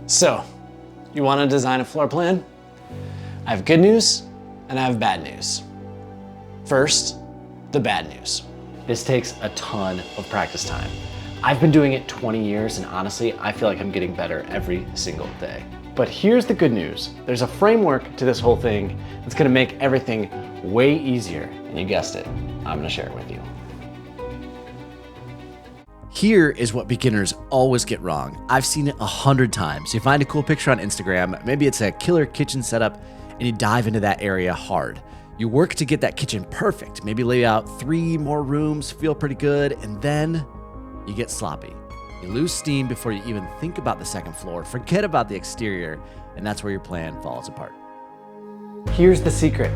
So, you want to design a floor plan? I have good news and I have bad news. First, the bad news. This takes a ton of practice time. I've been doing it 20 years and honestly, I feel like I'm getting better every single day. But here's the good news. There's a framework to this whole thing that's gonna make everything way easier. And you guessed it, I'm gonna share it with you. Here is what beginners always get wrong. I've seen it 100 times. You find a cool picture on Instagram, maybe it's a killer kitchen setup, and you dive into that area hard. You work to get that kitchen perfect, maybe lay out 3 more rooms, feel pretty good, and then you get sloppy. You lose steam before you even think about the second floor, forget about the exterior, and that's where your plan falls apart. Here's the secret.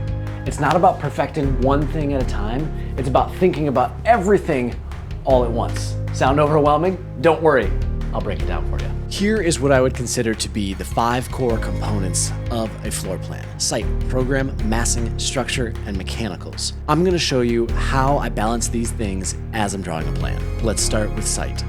It's not about perfecting one thing at a time. It's about thinking about everything all at once. Sound overwhelming? Don't worry, I'll break it down for you. Here is what I would consider to be the 5 core components of a floor plan: site, program, massing, structure, and mechanicals. I'm gonna show you how I balance these things as I'm drawing a plan. Let's start with site.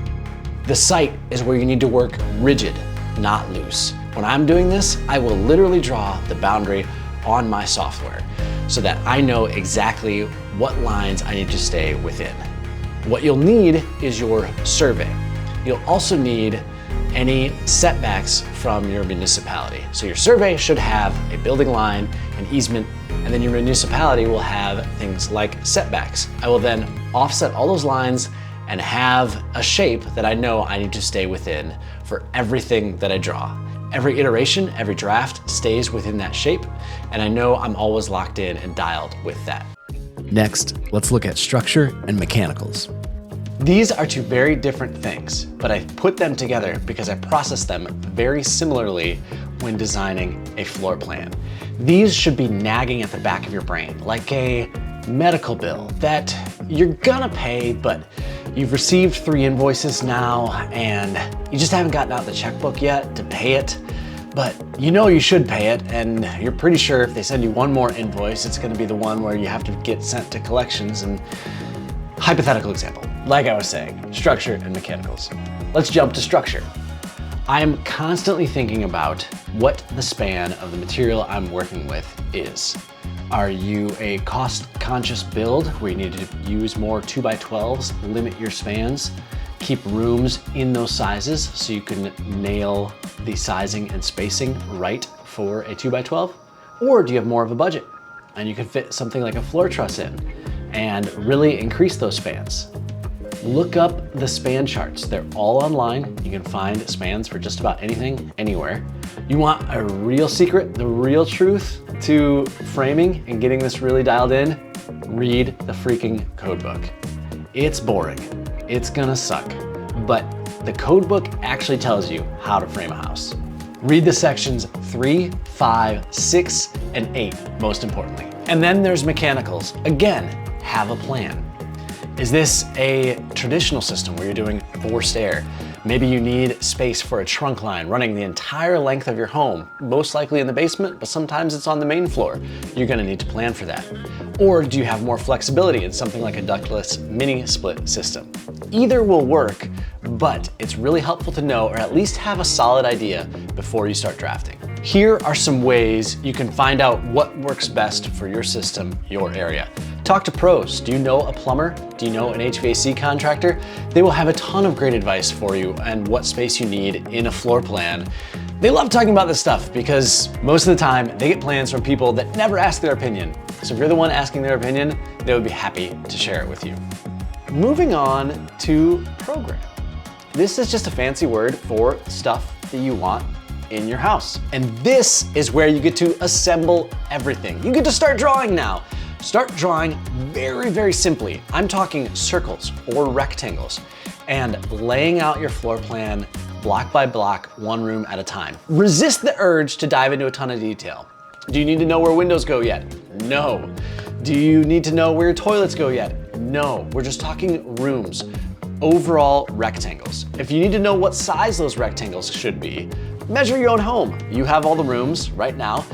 The site is where you need to work rigid, not loose. When I'm doing this, I will literally draw the boundary on my software so that I know exactly what lines I need to stay within. What you'll need is your survey. You'll also need any setbacks from your municipality. So your survey should have a building line, an easement, and then your municipality will have things like setbacks. I will then offset all those lines and have a shape that I know I need to stay within for everything that I draw. Every iteration, every draft stays within that shape, and I know I'm always locked in and dialed with that. Next, let's look at structure and mechanicals. These are 2 very different things, but I put them together because I process them very similarly when designing a floor plan. These should be nagging at the back of your brain, like a medical bill that you're gonna pay, but you've received 3 invoices now and you just haven't gotten out the checkbook yet to pay it, but you know you should pay it, and you're pretty sure if they send you 1 more invoice, it's gonna be the one where you have to get sent to collections. And hypothetical example, like I was saying, structure and mechanicals. Let's jump to structure. I am constantly thinking about what the span of the material I'm working with is. Are you a cost-conscious build where you need to use more 2x12s, limit your spans, keep rooms in those sizes so you can nail the sizing and spacing right for a 2x12? Or do you have more of a budget and you can fit something like a floor truss in and really increase those spans? Look up the span charts. They're all online. You can find spans for just about anything, anywhere. You want a real secret, the real truth to framing and getting this really dialed in? Read the freaking code book. It's boring. It's gonna suck. But the code book actually tells you how to frame a house. Read the sections 3, 5, 6, and 8, most importantly. And then there's mechanicals. Again, have a plan. Is this a traditional system where you're doing forced air? Maybe you need space for a trunk line running the entire length of your home, most likely in the basement, but sometimes it's on the main floor. You're gonna need to plan for that. Or do you have more flexibility in something like a ductless mini split system? Either will work, but it's really helpful to know, or at least have a solid idea before you start drafting. Here are some ways you can find out what works best for your system, your area. Talk to pros. Do you know a plumber? Do you know an HVAC contractor? They will have a ton of great advice for you and what space you need in a floor plan. They love talking about this stuff because most of the time they get plans from people that never ask their opinion. So if you're the one asking their opinion, they would be happy to share it with you. Moving on to program. This is just a fancy word for stuff that you want in your house. And this is where you get to assemble everything. You get to start drawing now. Start drawing very, very simply. I'm talking circles or rectangles and laying out your floor plan block by block, 1 room at a time. Resist the urge to dive into a ton of detail. Do you need to know where windows go yet? No. Do you need to know where your toilets go yet? No. We're just talking rooms, overall rectangles. If you need to know what size those rectangles should be, measure your own home. You have all the rooms right now.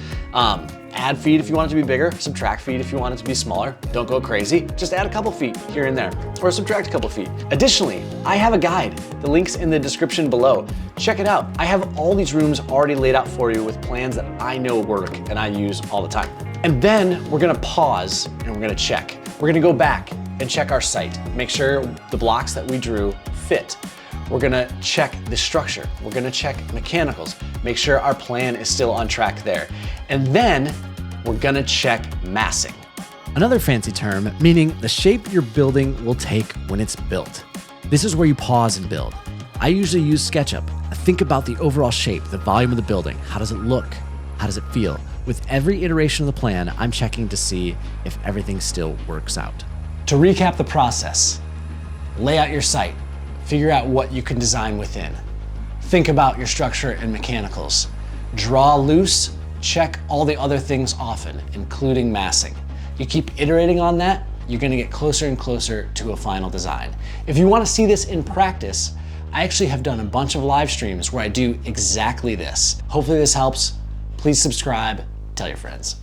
Add feet if you want it to be bigger, subtract feet if you want it to be smaller. Don't go crazy, just add a couple feet here and there, or subtract a couple feet. Additionally, I have a guide. The link's in the description below. Check it out. I have all these rooms already laid out for you with plans that I know work and I use all the time. And then we're gonna pause and we're gonna check. We're gonna go back and check our site. Make sure the blocks that we drew fit. We're gonna check the structure. We're gonna check mechanicals. Make sure our plan is still on track there. And then we're gonna check massing. Another fancy term, meaning the shape your building will take when it's built. This is where you pause and build. I usually use SketchUp. I think about the overall shape, the volume of the building. How does it look? How does it feel? With every iteration of the plan, I'm checking to see if everything still works out. To recap the process, lay out your site, figure out what you can design within. Think about your structure and mechanicals. Draw loose, check all the other things often, including massing. You keep iterating on that, you're gonna get closer and closer to a final design. If you wanna see this in practice, I actually have done a bunch of live streams where I do exactly this. Hopefully this helps. Please subscribe, tell your friends.